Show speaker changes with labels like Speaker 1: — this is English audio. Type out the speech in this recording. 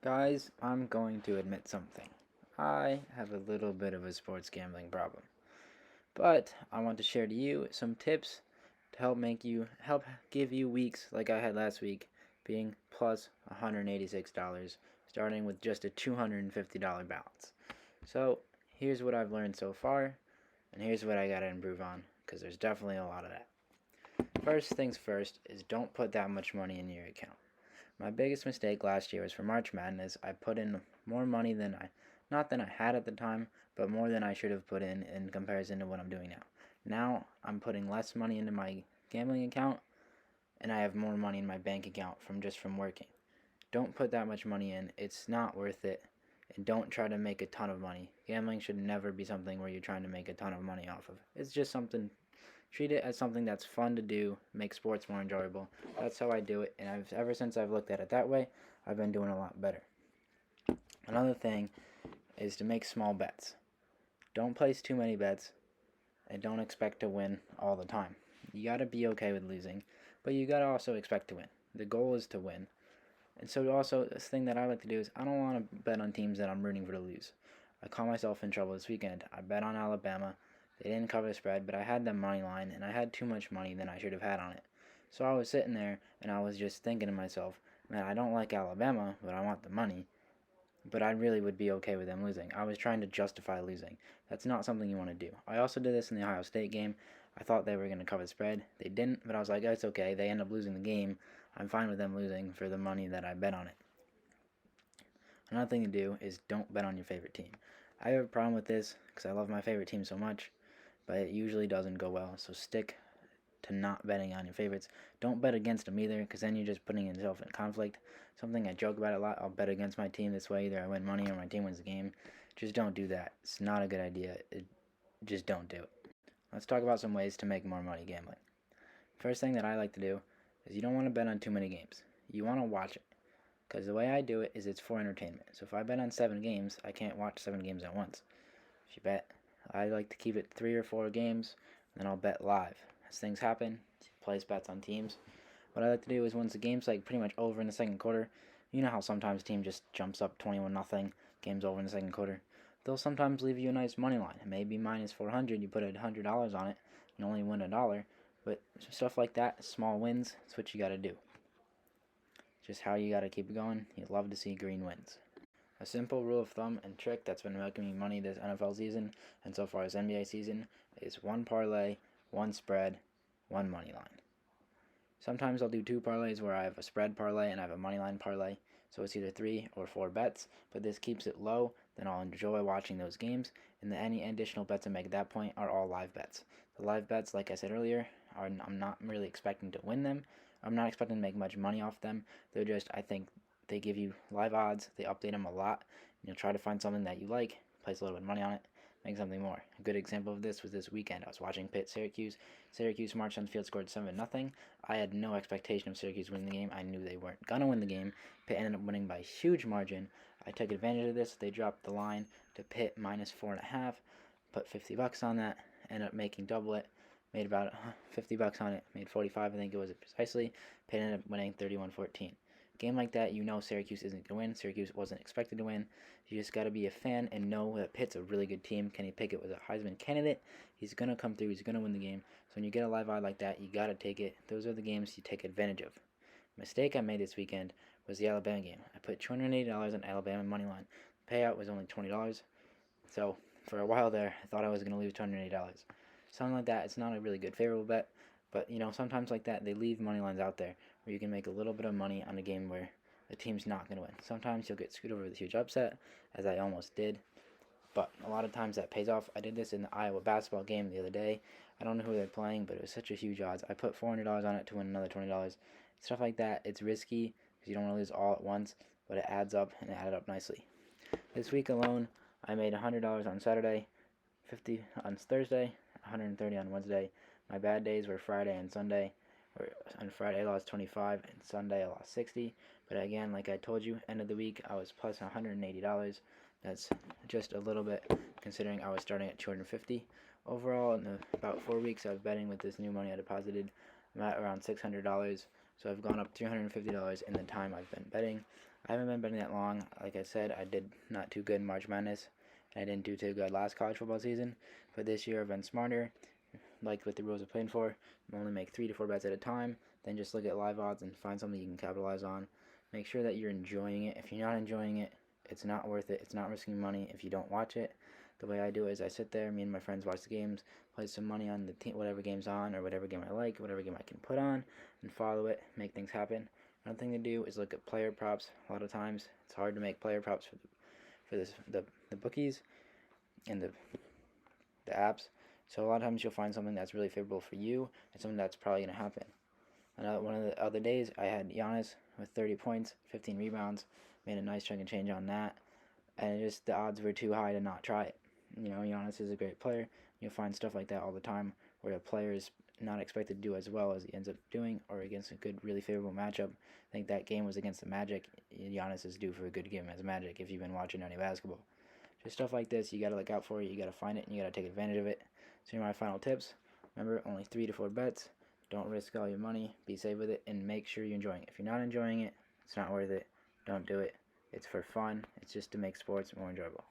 Speaker 1: Guys, I'm going to admit something. I have a little bit of a sports gambling problem. But I want to share to you some tips to help give you weeks like I had last week being plus $186 starting with just a $250 balance. So, here's what I've learned so far and here's what I got to improve on because there's definitely a lot of that. First things first is don't put that much money in your account. My biggest mistake last year was for March Madness. I put in more money not than I had at the time, but more than I should have put in comparison to what I'm doing now. Now I'm putting less money into my gambling account, and I have more money in my bank account from working. Don't put that much money in. It's not worth it. And don't try to make a ton of money. Gambling should never be something where you're trying to make a ton of money off of. It's just something. Treat it as something that's fun to do, make sports more enjoyable. That's how I do it, and ever since I've looked at it that way, I've been doing a lot better. Another thing is to make small bets. Don't place too many bets, and don't expect to win all the time. You gotta be okay with losing, but you gotta also expect to win. The goal is to win. And so also, this thing that I like to do is I don't want to bet on teams that I'm rooting for to lose. I caught myself in trouble this weekend. I bet on Alabama. They didn't cover the spread, but I had them money line, and I had too much money than I should have had on it. So I was sitting there, and I was just thinking to myself, man, I don't like Alabama, but I want the money. But I really would be okay with them losing. I was trying to justify losing. That's not something you want to do. I also did this in the Ohio State game. I thought they were going to cover the spread. They didn't, but I was like, oh, it's okay. They end up losing the game. I'm fine with them losing for the money that I bet on it. Another thing to do is don't bet on your favorite team. I have a problem with this because I love my favorite team so much, but it usually doesn't go well. So stick to not betting on your favorites. Don't bet against them either because then you're just putting yourself in conflict. Something I joke about a lot. I'll bet against my team this way. Either I win money or my team wins the game. Just don't do that. It's not a good idea. Just don't do it. Let's talk about some ways to make more money gambling. First thing that I like to do is you don't want to bet on too many games. You want to watch it. Because the way I do it is it's for entertainment. So if I bet on 7 games, I can't watch 7 games at once. If you bet, I like to keep it 3 or 4 games, and then I'll bet live. As things happen, place bets on teams. What I like to do is once the game's like pretty much over in the second quarter, you know how sometimes a team just jumps up 21-0, game's over in the second quarter. They'll sometimes leave you a nice money line. Maybe minus 400, you put $100 on it, and only win $1. But stuff like that, small wins, that's what you got to do. Just how you got to keep it going. You'd love to see green wins. A simple rule of thumb and trick that's been making me money this NFL season and so far as NBA season is one parlay, one spread, one money line. Sometimes I'll do 2 parlays where I have a spread parlay and I have a money line parlay, so it's either 3 or 4 bets, but this keeps it low, then I'll enjoy watching those games, and any additional bets I make at that point are all live bets. The live bets, like I said earlier, I'm not really expecting to win them. I'm not expecting to make much money off them. They're just, I think, they give you live odds. They update them a lot. You'll try to find something that you like, place a little bit of money on it, make something more. A good example of this was this weekend. I was watching Pitt Syracuse. Syracuse marched on the field, scored 7-0. I had no expectation of Syracuse winning the game. I knew they weren't gonna win the game. Pitt ended up winning by a huge margin. I took advantage of this. They dropped the line to Pitt minus 4.5. Put $50 on that. Ended up making double it. Made about $50 on it. Made 45, I think it was precisely. Pitt ended up winning 31-14. Game like that, you know Syracuse isn't going to win. Syracuse wasn't expected to win. You just got to be a fan and know that Pitt's a really good team. Kenny Pickett was a Heisman candidate. He's going to come through. He's going to win the game. So when you get a live odd like that, you got to take it. Those are the games you take advantage of. Mistake I made this weekend was the Alabama game. I put $280 on Alabama money line. Payout was only $20. So for a while there, I thought I was going to lose $280. Something like that, it's not a really good favorable bet. But, sometimes like that, they leave money lines out there where you can make a little bit of money on a game where the team's not going to win. Sometimes you'll get screwed over with a huge upset, as I almost did. But a lot of times that pays off. I did this in the Iowa basketball game the other day. I don't know who they're playing, but it was such a huge odds. I put $400 on it to win another $20. Stuff like that, it's risky because you don't want to lose all at once, but it adds up and it added up nicely. This week alone, I made $100 on Saturday, 50 on Thursday, 130 on Wednesday. My bad days were Friday and Sunday. On Friday I lost 25 and Sunday I lost 60. But again, like I told you, end of the week I was plus $180. That's just a little bit considering I was starting at 250. Overall, in about 4 weeks I was betting with this new money I deposited. I'm at around $600. So I've gone up $350 in the time I've been betting. I haven't been betting that long. Like I said, I did not too good in March Madness, and I didn't do too good last college football season. But this year I've been smarter, like with the rules of playing for. Only make 3 to 4 bets at a time. Then just look at live odds and find something you can capitalize on. Make sure that you're enjoying it. If you're not enjoying it, it's not worth it. It's not risking money if you don't watch it. The way I do it is I sit there, me and my friends watch the games, place some money on the team, whatever game's on, or whatever game I like, whatever game I can put on, and follow it, make things happen. Another thing to do is look at player props. A lot of times it's hard to make player props for the bookies and the apps. So a lot of times you'll find something that's really favorable for you and something that's probably going to happen. One of the other days I had Giannis with 30 points, 15 rebounds, made a nice chunk of change on that, and just the odds were too high to not try it. Giannis is a great player. You'll find stuff like that all the time where a player is not expected to do as well as he ends up doing, or against a good, really favorable matchup. I think that game was against the Magic. Giannis is due for a good game as Magic if you've been watching any basketball. Just stuff like this, you got to look out for it, you got to find it, and you got to take advantage of it. So here are my final tips. Remember, only 3 to 4 bets. Don't risk all your money. Be safe with it, and make sure you're enjoying it. If you're not enjoying it, it's not worth it. Don't do it. It's for fun. It's just to make sports more enjoyable.